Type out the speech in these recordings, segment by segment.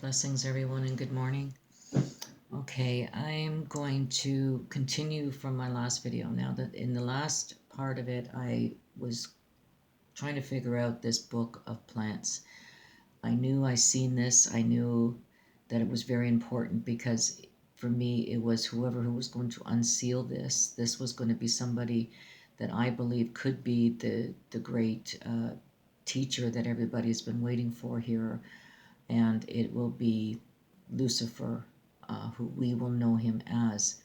Blessings, everyone, and good morning. Okay, I'm going to continue from my last video. Now that in the last part of it, I was trying to figure out this book of plants. I knew I seen this. I knew that it was very important because for me, it was whoever who was going to unseal this. This was going to be somebody that I believe could be the great teacher that everybody's been waiting for here, and it will be Lucifer, who we will know him as.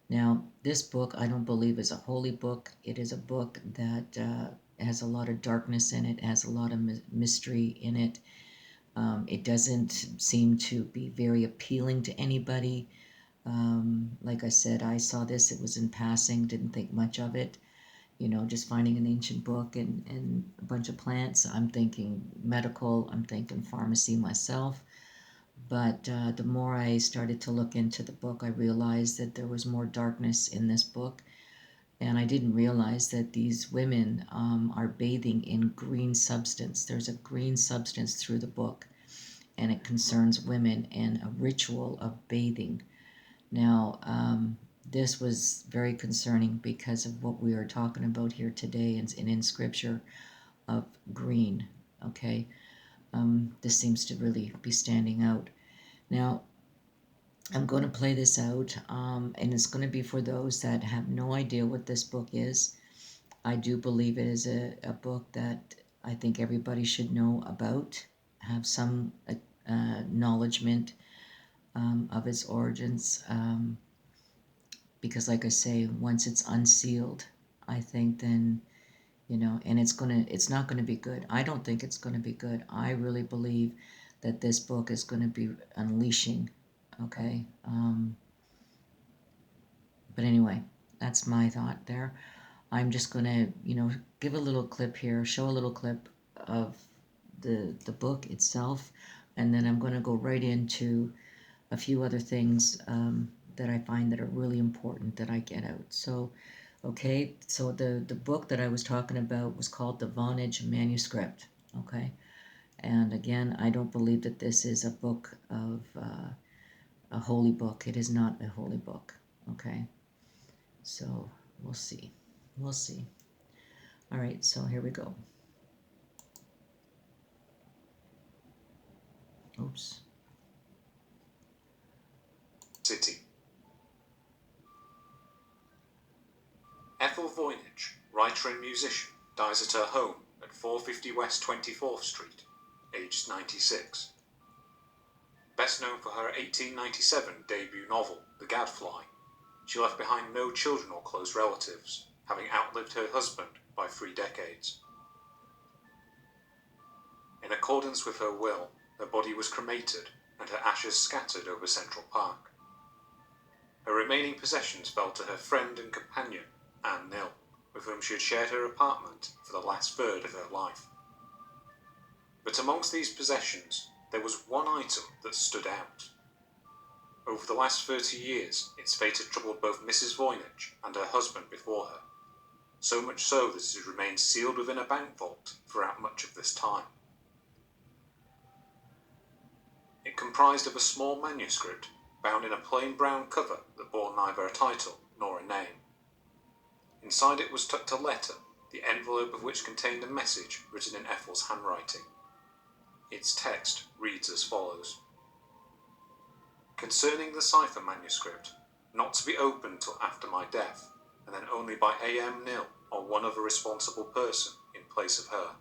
Now, this book I don't believe is a holy book. It is a book that has a lot of darkness in it, has a lot of mystery in it. It doesn't seem to be very appealing to anybody. Like I said, I saw this, it was in passing, didn't think much of it. You know, just finding an ancient book and a bunch of plants. I'm thinking medical, I'm thinking pharmacy myself. But the more I started to look into the book, I realized that there was more darkness in this book. And I didn't realize that these women are bathing in green substance. There's a green substance through the book, and it concerns women and a ritual of bathing. Now, this was very concerning because of what we are talking about here today and in Scripture of green, okay? This seems to really be standing out. Now, I'm going to play this out, and it's going to be for those that have no idea what this book is. I do believe it is a book that I think everybody should know about, have some acknowledgement of its origins, because like I say, once it's unsealed, I think then, you know, and it's not going to be good. I don't think it's going to be good. I really believe that this book is going to be unleashing, okay? But anyway, that's my thought there. I'm just going to, you know, give a little clip here, show a little clip of the book itself, and then I'm going to go right into a few other things that I find that are really important that I get out. So, okay, so the book that I was talking about was called the Voynich Manuscript, okay? And again, I don't believe that this is a book of a holy book. It is not a holy book, okay? So we'll see. We'll see. All right, so here we go. Oops. City. Ethel Voynich, writer and musician, dies at her home at 450 West 24th Street, aged 96. Best known for her 1897 debut novel, The Gadfly, she left behind no children or close relatives, having outlived her husband by 3 decades. In accordance with her will, her body was cremated and her ashes scattered over Central Park. Her remaining possessions fell to her friend and companion, Anne Nill, with whom she had shared her apartment for the last third of her life. But amongst these possessions, there was one item that stood out. Over the last 30 years, its fate had troubled both Mrs. Voynich and her husband before her, so much so that it had remained sealed within a bank vault throughout much of this time. It comprised of a small manuscript bound in a plain brown cover that bore neither a title nor a name. Inside it was tucked a letter, the envelope of which contained a message written in Ethel's handwriting. Its text reads as follows: "Concerning the cipher manuscript, not to be opened till after my death, and then only by A.M. Nill or one other responsible person in place of her."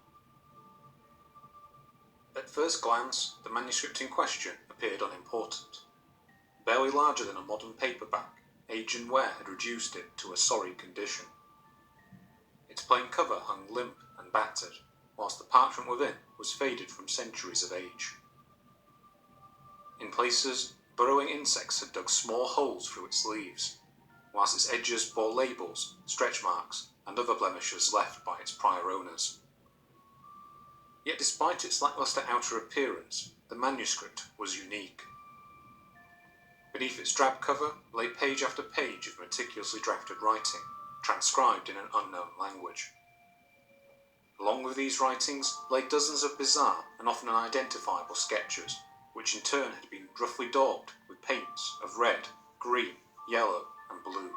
At first glance, the manuscript in question appeared unimportant. Barely larger than a modern paperback, age and wear had reduced it to a sorry condition. Its plain cover hung limp and battered, whilst the parchment within was faded from centuries of age. In places, burrowing insects had dug small holes through its leaves, whilst its edges bore labels, stretch marks, and other blemishes left by its prior owners. Yet despite its lackluster outer appearance, the manuscript was unique. Beneath its drab cover lay page after page of meticulously drafted writing, transcribed in an unknown language. Along with these writings lay dozens of bizarre and often unidentifiable sketches, which in turn had been roughly daubed with paints of red, green, yellow, and blue.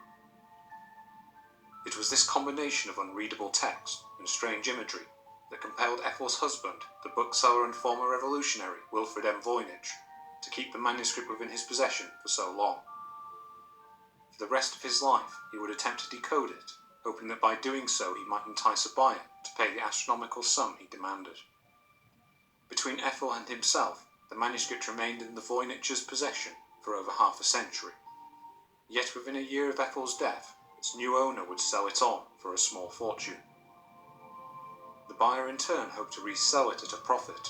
It was this combination of unreadable text and strange imagery that compelled Ethel's husband, the bookseller and former revolutionary Wilfred M. Voynich, to keep the manuscript within his possession for so long. For the rest of his life, he would attempt to decode it, hoping that by doing so he might entice a buyer to pay the astronomical sum he demanded. Between Ethel and himself, the manuscript remained in the Voynich's possession for over half a century. Yet within a year of Ethel's death, its new owner would sell it on for a small fortune. The buyer in turn hoped to resell it at a profit,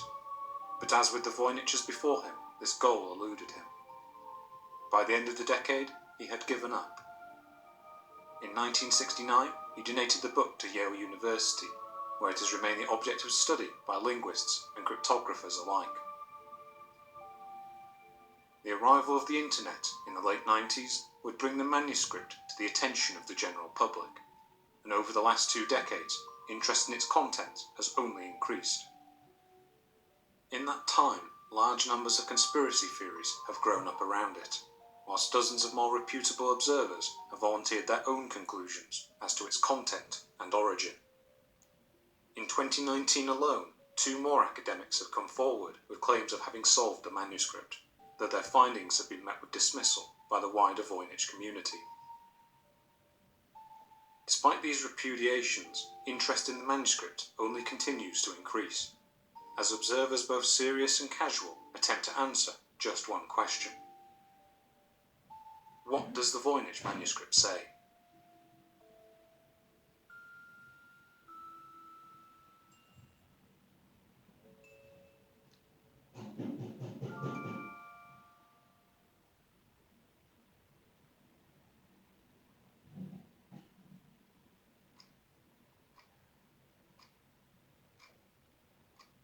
but as with the Voyniches before him, this goal eluded him. By the end of the decade, he had given up. In 1969, he donated the book to Yale University, where it has remained the object of study by linguists and cryptographers alike. The arrival of the internet in the late 90s would bring the manuscript to the attention of the general public, and over the last 2 decades, interest in its content has only increased. In that time, large numbers of conspiracy theories have grown up around it, whilst dozens of more reputable observers have volunteered their own conclusions as to its content and origin. In 2019 alone, 2 more academics have come forward with claims of having solved the manuscript, though their findings have been met with dismissal by the wider Voynich community. Despite these repudiations, interest in the manuscript only continues to increase, as observers both serious and casual attempt to answer just one question. What does the Voynich manuscript say?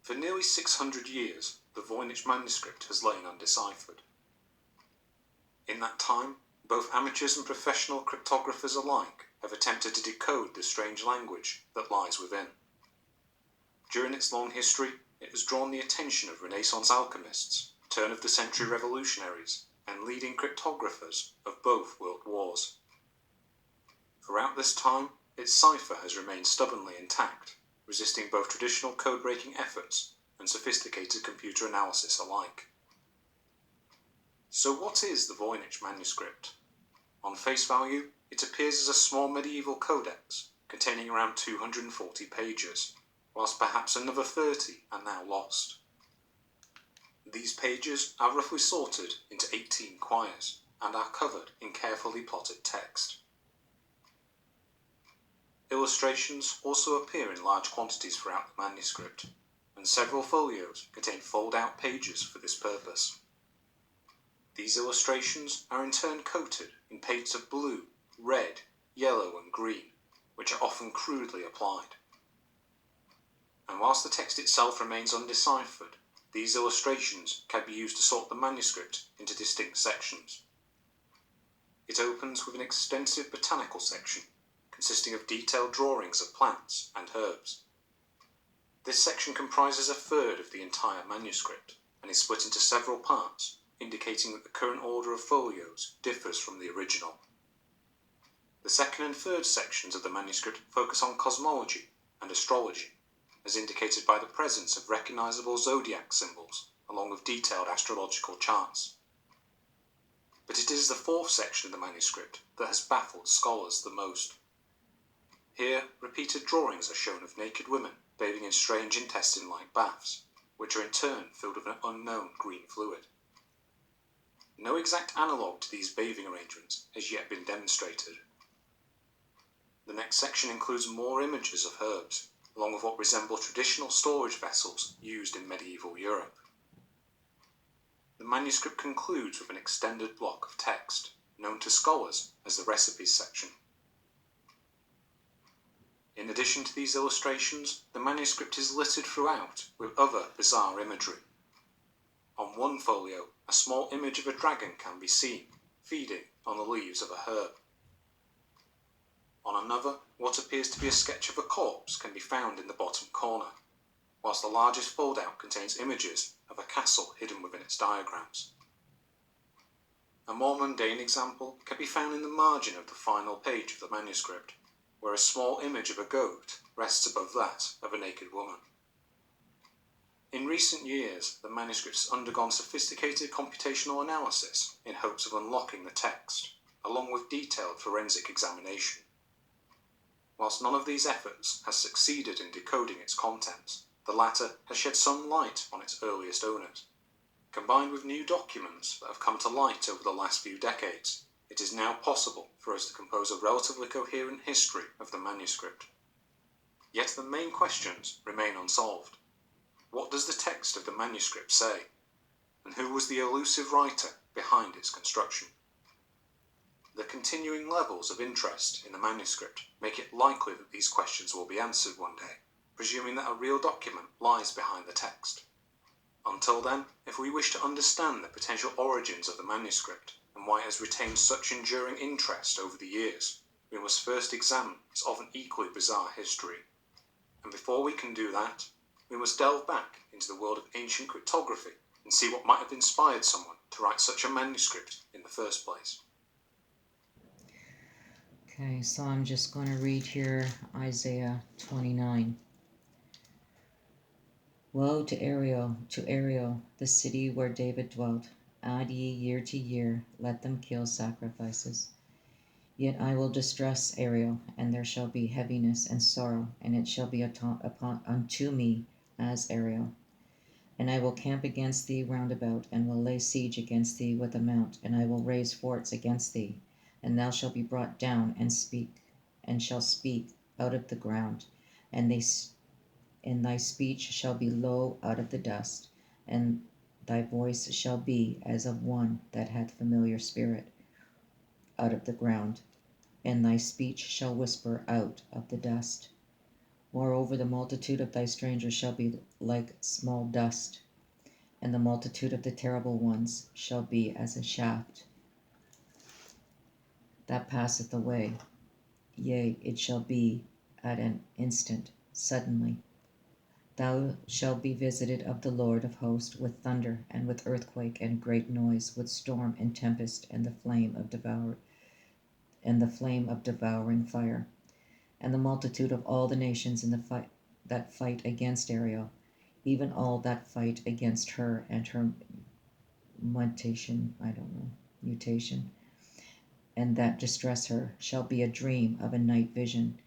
For nearly 600 years, the Voynich manuscript has lain undeciphered. In that time, both amateurs and professional cryptographers alike have attempted to decode the strange language that lies within. During its long history, it has drawn the attention of Renaissance alchemists, turn-of-the-century revolutionaries, and leading cryptographers of both world wars. Throughout this time, its cipher has remained stubbornly intact, resisting both traditional code-breaking efforts and sophisticated computer analysis alike. So what is the Voynich manuscript? On face value, it appears as a small medieval codex containing around 240 pages, whilst perhaps another 30 are now lost. These pages are roughly sorted into 18 quires and are covered in carefully plotted text. Illustrations also appear in large quantities throughout the manuscript, and several folios contain fold-out pages for this purpose. These illustrations are in turn coated in paints of blue, red, yellow and green, which are often crudely applied. And whilst the text itself remains undeciphered, these illustrations can be used to sort the manuscript into distinct sections. It opens with an extensive botanical section, consisting of detailed drawings of plants and herbs. This section comprises a third of the entire manuscript, and is split into several parts, indicating that the current order of folios differs from the original. The second and third sections of the manuscript focus on cosmology and astrology, as indicated by the presence of recognizable zodiac symbols, along with detailed astrological charts. But it is the fourth section of the manuscript that has baffled scholars the most. Here, repeated drawings are shown of naked women bathing in strange intestine-like baths, which are in turn filled with an unknown green fluid. No exact analogue to these bathing arrangements has yet been demonstrated. The next section includes more images of herbs, along with what resemble traditional storage vessels used in medieval Europe. The manuscript concludes with an extended block of text, known to scholars as the recipes section. In addition to these illustrations, the manuscript is littered throughout with other bizarre imagery. On one folio, a small image of a dragon can be seen, feeding on the leaves of a herb. On another, what appears to be a sketch of a corpse can be found in the bottom corner. whilst the largest foldout contains images of a castle hidden within its diagrams. A more mundane example can be found in the margin of the final page of the manuscript, where a small image of a goat rests above that of a naked woman. In recent years, the manuscript has undergone sophisticated computational analysis in hopes of unlocking the text, along with detailed forensic examination. Whilst none of these efforts has succeeded in decoding its contents, the latter has shed some light on its earliest owners. Combined with new documents that have come to light over the last few decades, it is now possible for us to compose a relatively coherent history of the manuscript. Yet the main questions remain unsolved. What does the text of the manuscript say? And who was the elusive writer behind its construction? The continuing levels of interest in the manuscript make it likely that these questions will be answered one day, presuming that a real document lies behind the text. Until then, if we wish to understand the potential origins of the manuscript and why it has retained such enduring interest over the years, we must first examine its often equally bizarre history. And before we can do that, we must delve back into the world of ancient cryptography and see what might have inspired someone to write such a manuscript in the first place. Okay, so I'm just going to read here Isaiah 29. Woe to Ariel, the city where David dwelt. Add ye year to year, let them kill sacrifices. Yet I will distress Ariel, and there shall be heaviness and sorrow, and it shall be unto me as Ariel. And I will camp against thee round about, and will lay siege against thee with a mount, and I will raise forts against thee, and thou shalt be brought down and shall speak out of the ground, and thy speech shall be low out of the dust, and thy voice shall be as of one that hath familiar spirit out of the ground, and thy speech shall whisper out of the dust. Moreover, the multitude of thy strangers shall be like small dust, and the multitude of the terrible ones shall be as a shaft that passeth away. Yea, it shall be at an instant, suddenly. Thou shalt be visited of the Lord of hosts with thunder, and with earthquake, and great noise, with storm and tempest, and the flame of devouring fire. And the multitude of all the nations in the fight that fight against Ariel, even all that fight against her and her mutation, and that distress her, shall be a dream of a night vision.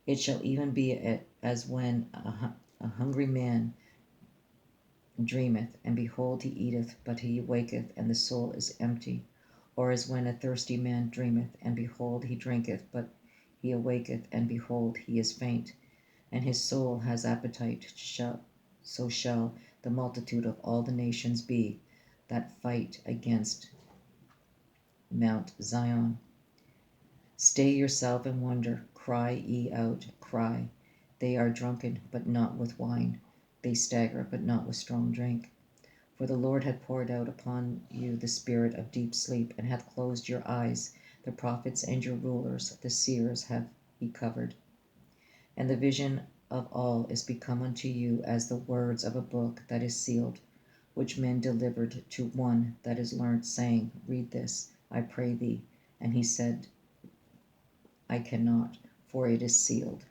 It shall even be as when a hungry man dreameth, and behold, he eateth, but he waketh, and the soul is empty. Or as when a thirsty man dreameth, and behold, he drinketh, but he awaketh, and behold, he is faint, and his soul has appetite. So shall the multitude of all the nations be that fight against Mount Zion. Stay yourself and wonder, cry ye out, cry. They are drunken, but not with wine. They stagger, but not with strong drink. For the Lord hath poured out upon you the spirit of deep sleep, and hath closed your eyes. The prophets and your rulers, the seers, have he covered. And the vision of all is become unto you as the words of a book that is sealed, which men delivered to one that is learned, saying, Read this, I pray thee. And he said, I cannot, for it is sealed.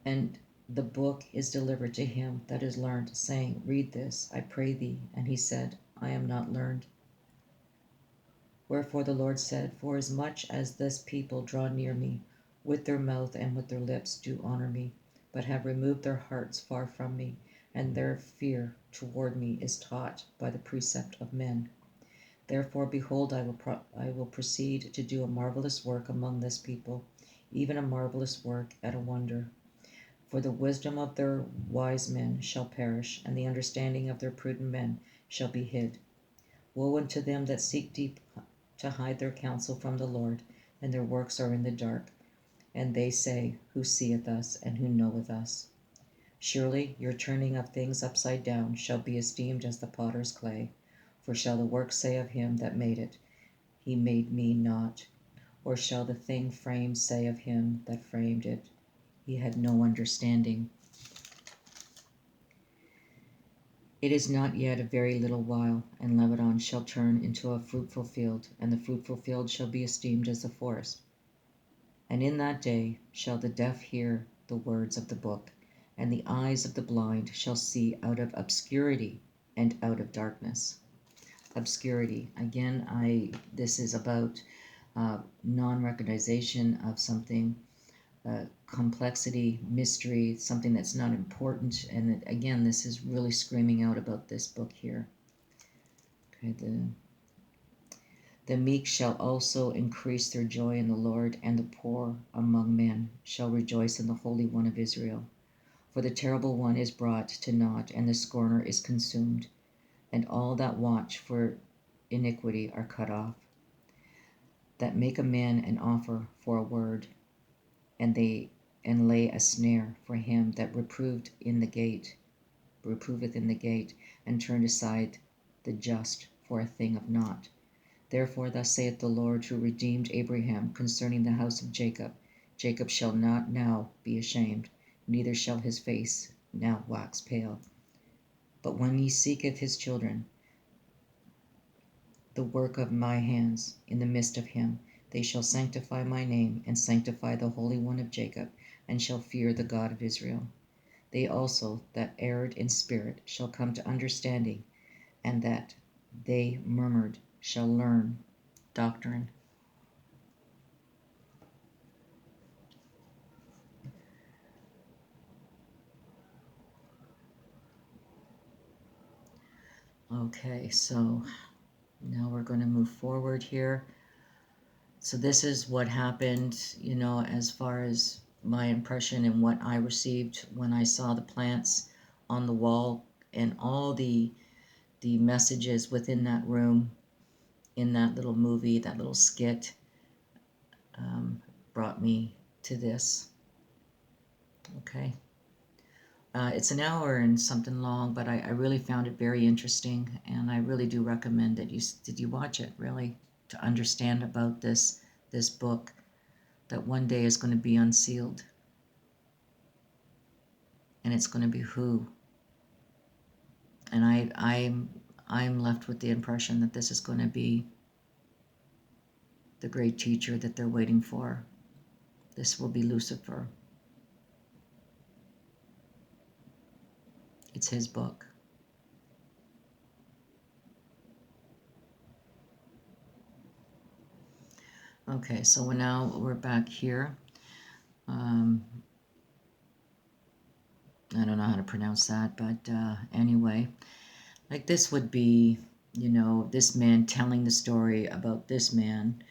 And the book is delivered to him that is learned, saying, Read this, I pray thee. And he said, I am not learned. Wherefore the Lord said, Forasmuch as this people draw near me, with their mouth and with their lips do honor me, but have removed their hearts far from me, and their fear toward me is taught by the precept of men. Therefore, behold, I will proceed to do a marvelous work among this people, even a marvelous work and a wonder. For the wisdom of their wise men shall perish, and the understanding of their prudent men shall be hid. Woe unto them that seek deep to hide their counsel from the Lord, and their works are in the dark. And they say, Who seeth us, and who knoweth us? Surely your turning of things upside down shall be esteemed as the potter's clay. For shall the work say of him that made it, He made me not? Or shall the thing framed say of him that framed it, he had no understanding? It is not yet a very little while, and Lebanon shall turn into a fruitful field, and the fruitful field shall be esteemed as a forest. And in that day shall the deaf hear the words of the book, and the eyes of the blind shall see out of obscurity and out of darkness. Obscurity. Again, this is about non-recognition of something, complexity, mystery, something that's not important. And again, this is really screaming out about this book here. Okay, the meek shall also increase their joy in the Lord, and the poor among men shall rejoice in the Holy One of Israel. For the terrible one is brought to naught, and the scorner is consumed, and all that watch for iniquity are cut off, that make a man an offer for a word, and lay a snare for him that reproveth in the gate, and turned aside the just for a thing of naught. Therefore thus saith the Lord, who redeemed Abraham concerning the house of Jacob, Jacob shall not now be ashamed, neither shall his face now wax pale. But when he seeketh his children, the work of my hands, in the midst of him, they shall sanctify my name, and sanctify the Holy One of Jacob, and shall fear the God of Israel. They also that erred in spirit shall come to understanding, and that they murmured shall learn doctrine. Okay, so now we're going to move forward here. So this is what happened, as far as my impression and what I received when I saw the plants on the wall, and all the messages within that room, in that little movie, that little skit, brought me to this. Okay. It's an hour and something long, but I really found it very interesting, and I really do recommend that you watch it, really, to understand about this book that one day is going to be unsealed, and it's going to be who. And I'm left with the impression that this is going to be the great teacher that they're waiting for. This will be Lucifer. It's his book. Okay, so now we're back here. I don't know how to pronounce that, but anyway, like this would be, this man telling the story about this man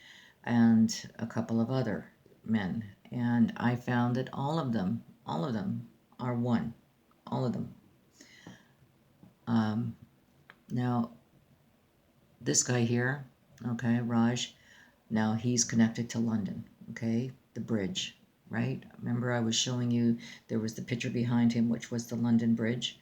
and a couple of other men. And I found that all of them are one. All of them. Now, this guy here, okay, Raj, now he's connected to London, okay, the bridge, right? Remember I was showing you there was the picture behind him, which was the London Bridge,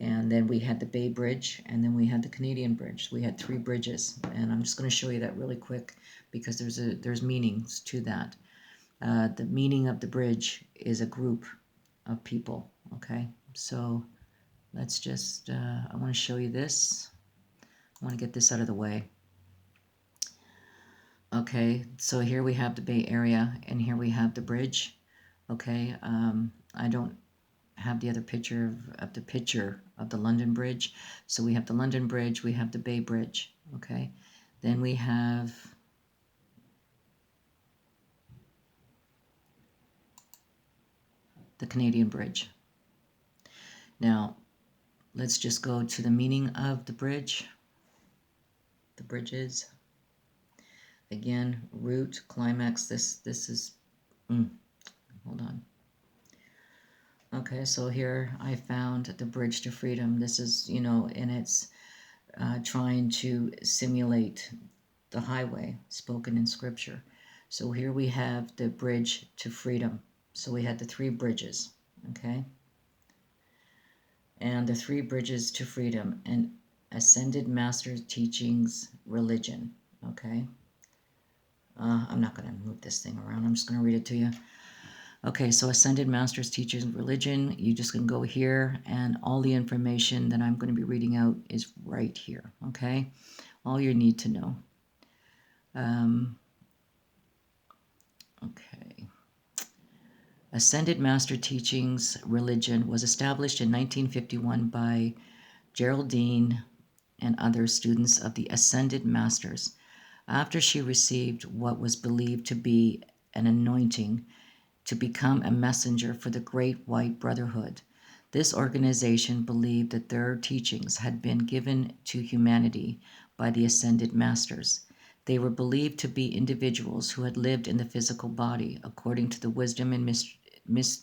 and then we had the Bay Bridge, and then we had the Canadian Bridge. We had 3 bridges, and I'm just going to show you that really quick because there's meanings to that. The meaning of the bridge is a group of people, okay? So let's just, I want to show you this. I want to get this out of the way. Okay, so here we have the Bay Area, and here we have the bridge. Okay, I don't have the other picture of the London Bridge. So we have the London Bridge, we have the Bay Bridge. Okay, then we have the Canadian Bridge. Now, let's just go to the meaning of the bridge. The bridges. Again, root, climax. This is. Hold on. Okay, so here I found the bridge to freedom. This is, and it's trying to simulate the highway spoken in Scripture. So here we have the bridge to freedom. So we had the 3 bridges, okay? And the 3 bridges to freedom, and ascended master's teachings, religion, okay? I'm not going to move this thing around. I'm just going to read it to you. Okay, so Ascended Masters Teachers of Religion. You just can go here, and all the information that I'm going to be reading out is right here. Okay, all you need to know. Okay. Ascended Master Teachings Religion was established in 1951 by Geraldine and other students of the Ascended Masters after she received what was believed to be an anointing to become a messenger for the Great White Brotherhood. This organization believed that their teachings had been given to humanity by the Ascended Masters. They were believed to be individuals who had lived in the physical body according to the wisdom and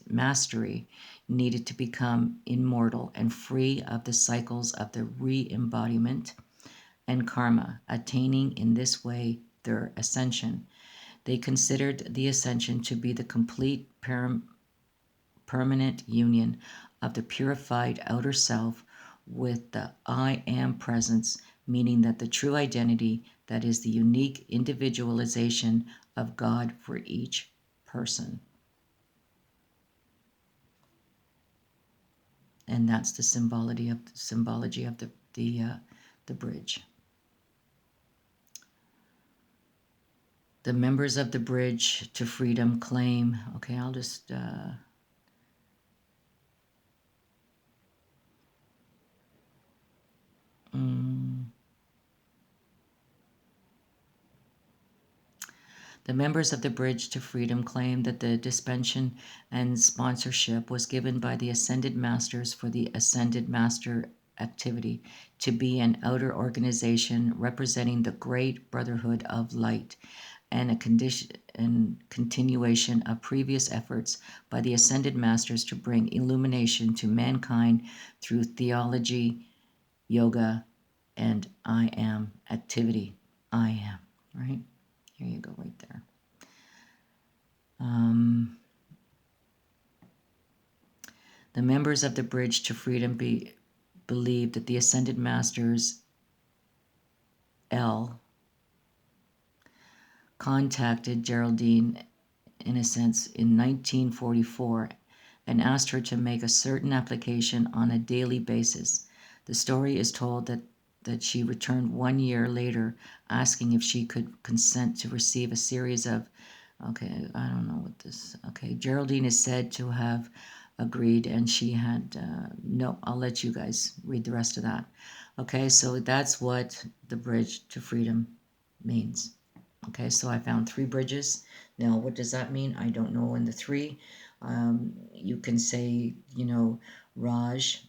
mastery needed to become immortal and free of the cycles of the re-embodiment and karma, attaining in this way their ascension. They considered the ascension to be the complete permanent union of the purified outer self with the I am presence, meaning that the true identity, that is the unique individualization of God for each person. And that's the symbology of the bridge. The members of the bridge to freedom claim, okay, I'll just The members of the Bridge to Freedom claim that the dispensation and sponsorship was given by the Ascended Masters for the Ascended Master activity to be an outer organization representing the Great Brotherhood of Light and a continuation of previous efforts by the Ascended Masters to bring illumination to mankind through theology, yoga, and I am activity. I am, right? Here you go, right there. The members of the Bridge to Freedom believe that the Ascended Masters L contacted Geraldine, in a sense, in 1944 and asked her to make a certain application on a daily basis. The story is told that she returned 1 year later asking if she could consent to receive a series of, okay, I don't know what this, okay, Geraldine is said to have agreed and she had, no, I'll let you guys read the rest of that. Okay, so that's what the Bridge to Freedom means. Okay, so I found 3 bridges. Now, what does that mean? I don't know. In the 3, you can say, Raj,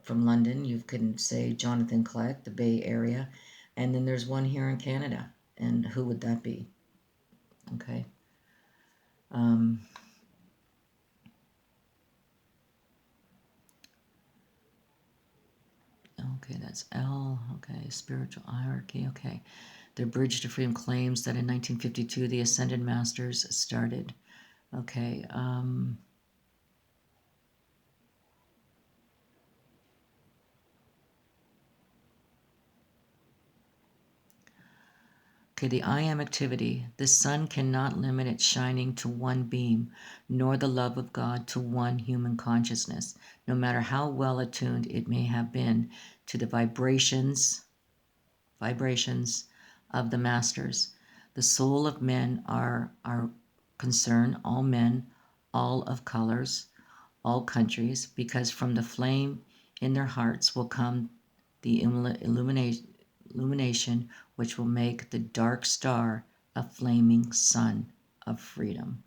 from London. You can say Jonathan Clegg, the Bay Area. And then there's one here in Canada. And who would that be? Okay. Okay, that's L. Okay, spiritual hierarchy. Okay. The Bridge to Freedom claims that in 1952 the Ascended Masters started. Okay. Okay, the I am activity. The sun cannot limit its shining to one beam, nor the love of God to one human consciousness, no matter how well attuned it may have been to the vibrations of the masters. The soul of men are concern, all men, all of colors, all countries, because from the flame in their hearts will come the illumination which will make the dark star a flaming sun of freedom.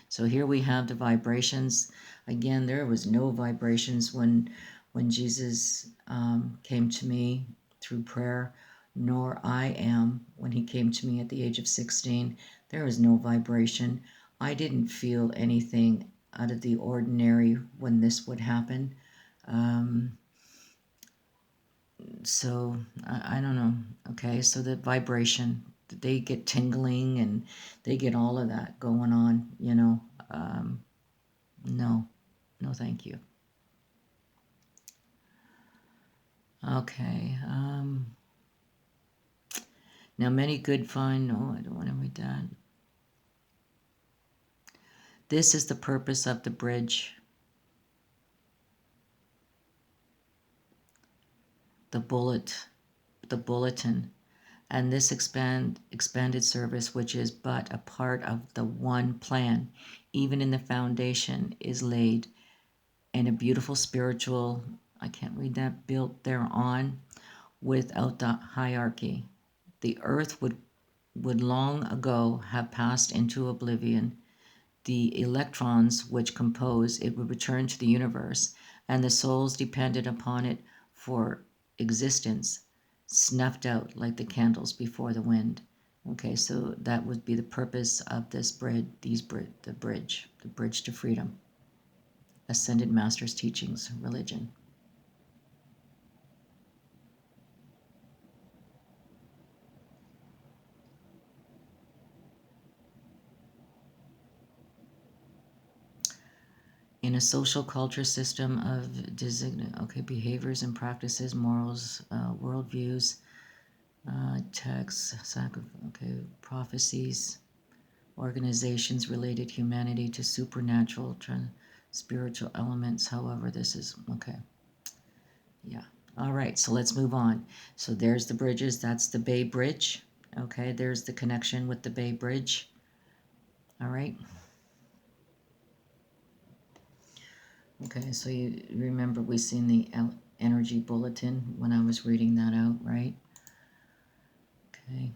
So here we have the vibrations. Again, there was no vibrations when Jesus came to me through prayer, nor I am when he came to me at the age of 16. There was no vibration. I didn't feel anything out of the ordinary when this would happen. So I don't know. Okay, so the vibration, they get tingling and they get all of that going on, no, no, thank you. Okay. Now, many good find, no, I don't want to read that. This is the purpose of the bridge, the bulletin, and this expanded service, which is but a part of the one plan, even in the foundation, is laid in a beautiful spiritual, I can't read that, built thereon, without the hierarchy. The earth would long ago have passed into oblivion. The electrons which compose it would return to the universe, and the souls dependent upon it for existence snuffed out like the candles before the wind. Okay, so that would be the purpose of this bridge, the bridge to freedom. Ascended Masters' teachings, religion. In a social culture system of behaviors and practices, morals, worldviews, texts, prophecies, organizations related humanity to supernatural, spiritual elements. However, this is okay. Yeah. All right. So let's move on. So there's the bridges. That's the Bay Bridge. Okay. There's the connection with the Bay Bridge. All right. Okay, so you remember we seen the energy bulletin when I was reading that out, right? Okay.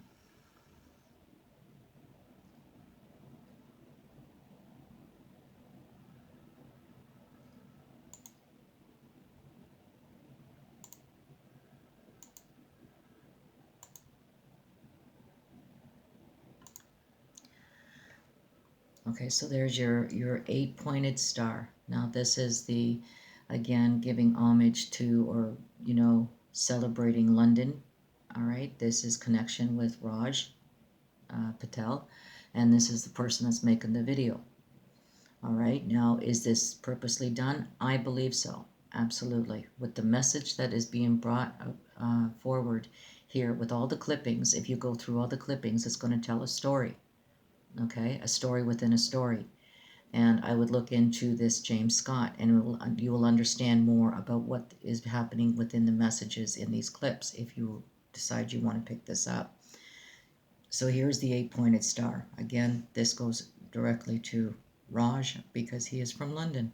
Okay, so there's your 8-pointed star. Now this is the, again, giving homage to, or, celebrating London. All right, this is connection with Raj Patel, and this is the person that's making the video. All right, now is this purposely done? I believe so, absolutely. With the message that is being brought forward here with all the clippings, if you go through all the clippings, it's going to tell a story. Okay, a story within a story. And I would look into this James Scott, and you will understand more about what is happening within the messages in these clips if you decide you want to pick this up. So here's the 8-pointed star. Again, this goes directly to Raj because he is from London.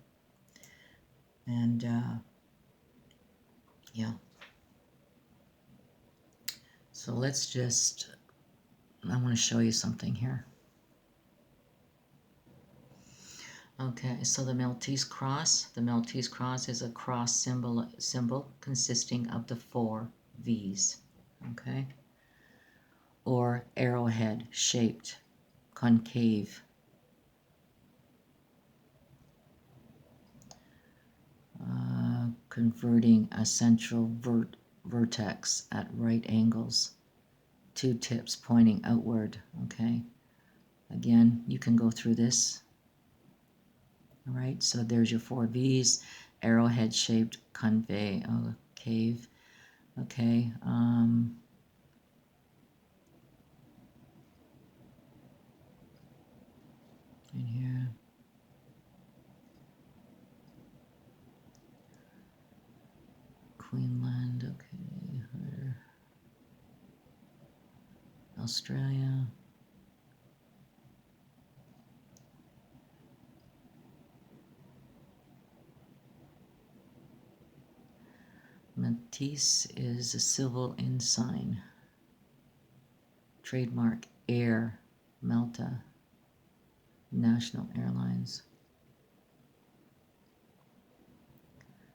And yeah. So let's just, I want to show you something here. Okay, so the Maltese cross. The Maltese cross is a cross symbol consisting of the 4 V's. Okay, or arrowhead shaped, concave. Converting a central vertex at right angles. 2 tips pointing outward. Okay, again, you can go through this. All right, so there's your 4 V's, arrowhead shaped, cave. Okay, in here. Queensland, okay, Australia. Matisse is a civil ensign. Trademark Air Malta National Airlines.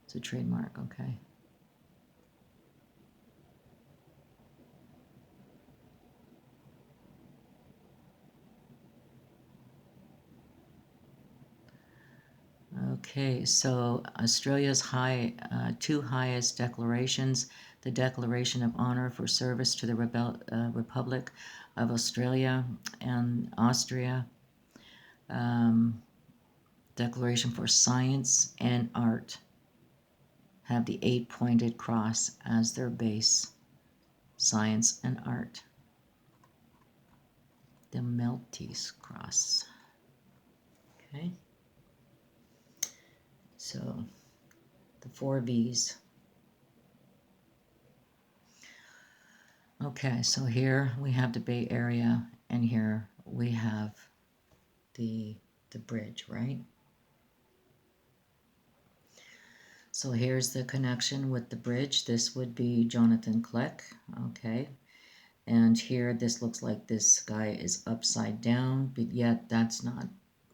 It's a trademark, okay. Okay, so Australia's 2 highest declarations: the Declaration of Honor for Service to the Republic of Australia and Austria, Declaration for Science and Art, have the 8-pointed cross as their base. Science and art. the Maltese cross. Okay. So the 4 V's. Okay, so here we have the Bay Area, and here we have the bridge, right? So here's the connection with the bridge. This would be Jonathan Kleck, okay? And here this looks like this guy is upside down, but yet that's not,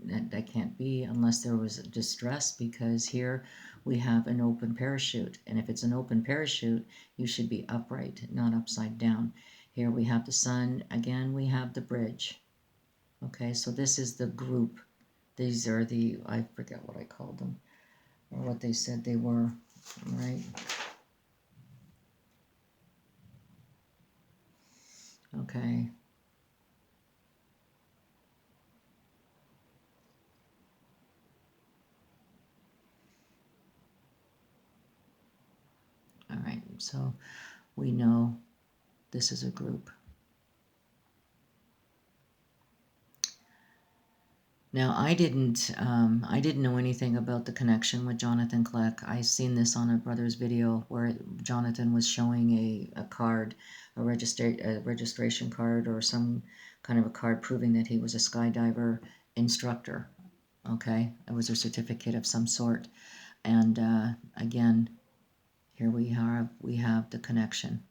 that can't be unless there was distress, because here we have an open parachute. And if it's an open parachute, you should be upright, not upside down. Here we have the sun. Again, we have the bridge. Okay, so this is the group. These are the, I forget what I called them, or what they said they were, right? Okay. All right, so we know this is a group. Now, I didn't know anything about the connection with Jonathan Kleck. I seen this on a brother's video where Jonathan was showing a card, a registration card, or some kind of a card proving that he was a skydiver instructor. Okay, it was a certificate of some sort. And again, here we have the connection.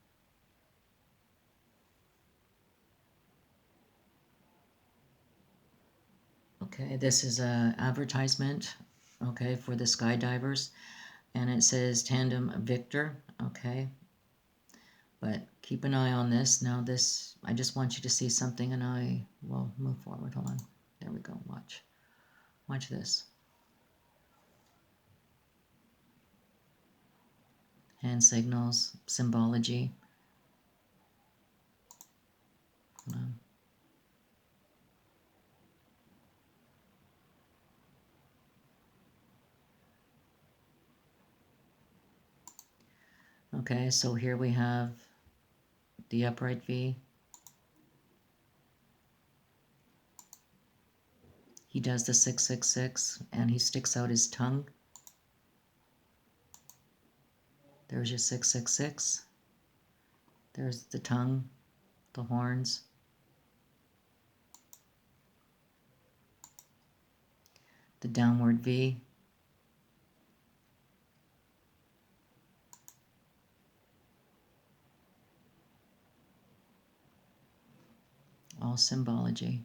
Okay, this is a advertisement, okay, for the skydivers, and it says Tandem Victor, okay, but keep an eye on this. Now this, I just want you to see something, and I will move forward. Hold on, there we go. Watch this. Hand signals, symbology. Hold on. Okay, so here we have the upright V. He does the 666, and he sticks out his tongue. There's your 666. There's the tongue, the horns. The downward V. All symbology.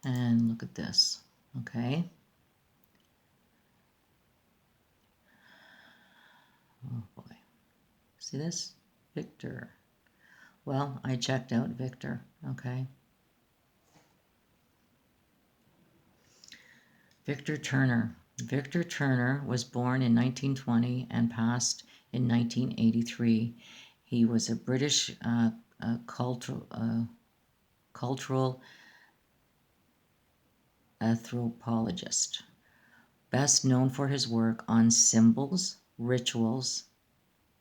And look at this, okay? Oh boy. See this? Victor. Well, I checked out Victor, okay? Victor Turner. Victor Turner was born in 1920 and passed in 1983. He was a British cultural anthropologist, best known for his work on symbols, rituals,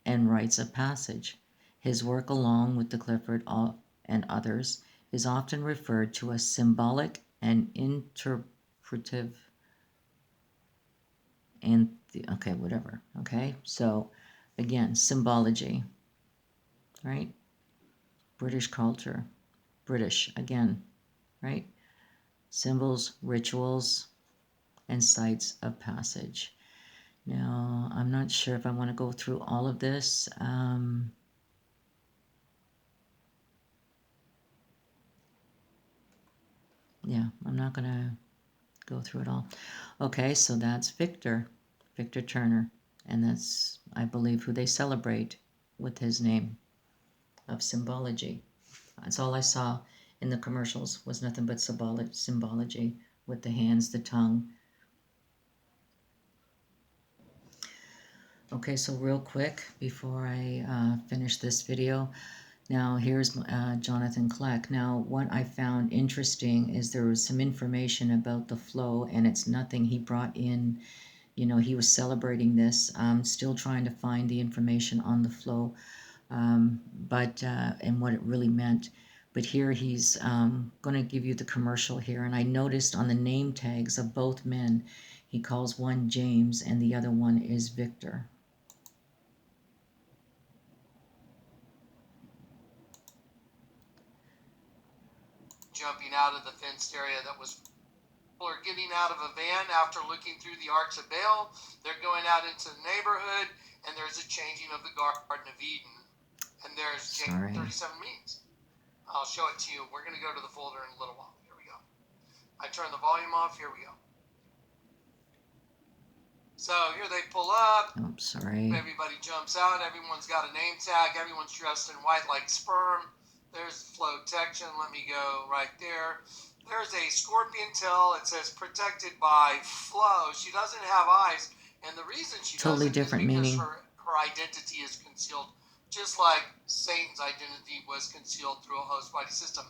and rites of passage. His work, along with the Clifford and others, is often referred to as symbolic and interpretive. And okay, whatever. Okay, so again, symbology, right? British culture, British again, right? Symbols, rituals, and sites of passage. Now, I'm not sure if I want to go through all of this. Yeah, I'm not going to go through it all. Okay, so that's Victor Turner, and that's, I believe, who they celebrate with his name of symbology. That's all I saw in the commercials, was nothing but symbology with the hands, the tongue. Okay, so real quick before I finish this video, Now, here's Jonathan Kleck. Now, what I found interesting is there was some information about the flow, and it's nothing he brought in. You know, he was celebrating this. I'm still trying to find the information on the flow, and what it really meant. But here he's going to give you the commercial here. And I noticed on the name tags of both men, he calls one James and the other one is Victor. Jumping out of the fenced area that was. People are getting out of a van after looking through the arks of Baal. They're going out into the neighborhood, and there's a changing of the Garden of Eden. And there's 37 means. I'll show it to you. We're going to go to the folder in a little while. Here we go. I turn the volume off. Here we go. So here they pull up. Oh, sorry. Everybody jumps out. Everyone's got a name tag. Everyone's dressed in white like sperm. There's flow detection. Let me go right there. There's a scorpion tail. It says protected by flow. She doesn't have eyes. And the reason she totally doesn't different is because meaning. her identity is concealed, just like Satan's identity was concealed through a host body system.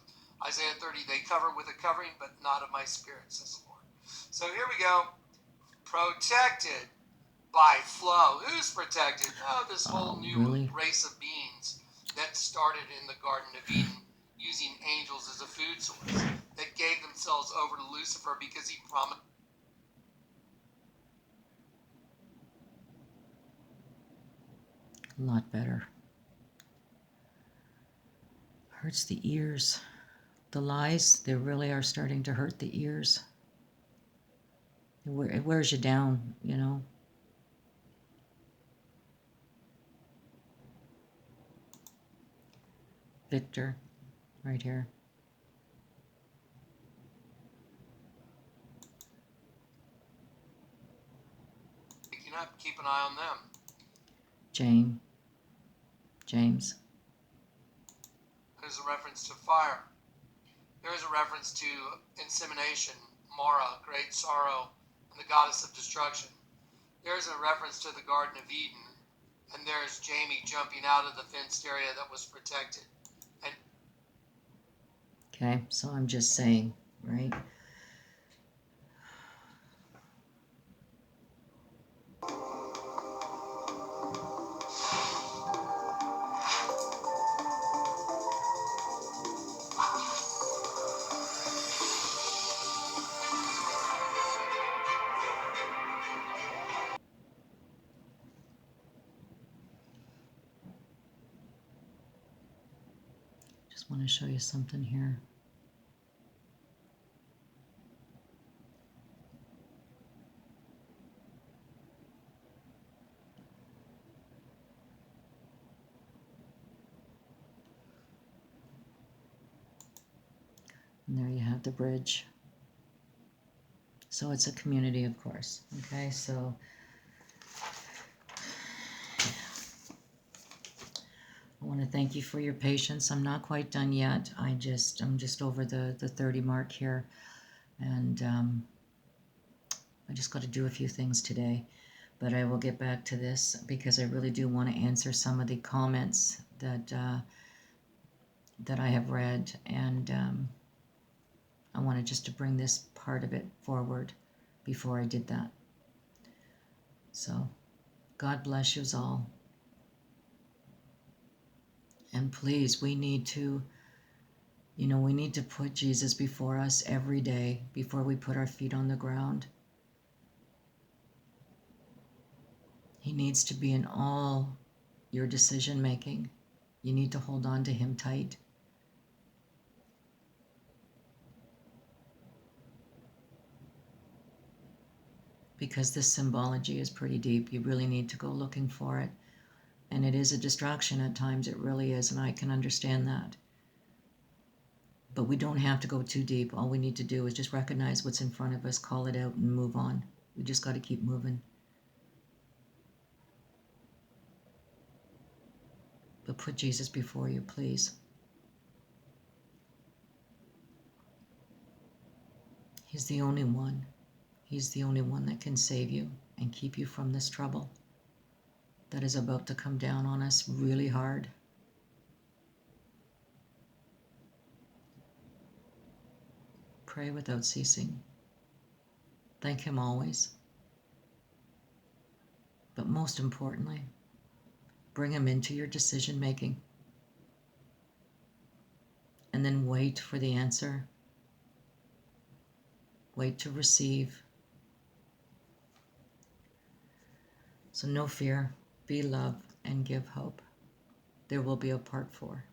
Isaiah 30, they cover with a covering, but not of my spirit, says the Lord. So here we go. Protected by flow. Who's protected? Oh, this whole new race of beings that started in the Garden of Eden using angels as a food source, that gave themselves over to Lucifer because he promised. A lot better. Hurts the ears. The lies, they really are starting to hurt the ears. It wears you down, you know. Victor, right here. Picking up, keep an eye on them. James. There's a reference to fire. There is a reference to insemination, Mara, great sorrow, and the goddess of destruction. There's a reference to the Garden of Eden, and there's Jamie jumping out of the fenced area that was protected. And okay, so I'm just saying, right? Just want to show you something here. And there you have the bridge. So it's a community, of course. Okay, so I want to thank you for your patience. I'm not quite done yet. I'm just over the 30 mark here, and I just got to do a few things today. But I will get back to this because I really do want to answer some of the comments that I have read, and I wanted just to bring this part of it forward before I did that. So, God bless you all. And please, we need to, we need to put Jesus before us every day before we put our feet on the ground. He needs to be in all your decision making. You need to hold on to him tight. Because this symbology is pretty deep. You really need to go looking for it. And it is a distraction at times, it really is, and I can understand that. But we don't have to go too deep. All we need to do is just recognize what's in front of us, call it out, and move on. We just got to keep moving. But put Jesus before you, please. He's the only one. He's the only one that can save you and keep you from this trouble that is about to come down on us really hard. pray without ceasing. Thank Him always. But most importantly, bring Him into your decision making. And then wait for the answer. Wait to receive. So no fear, be love, and give hope. There will be a part 4.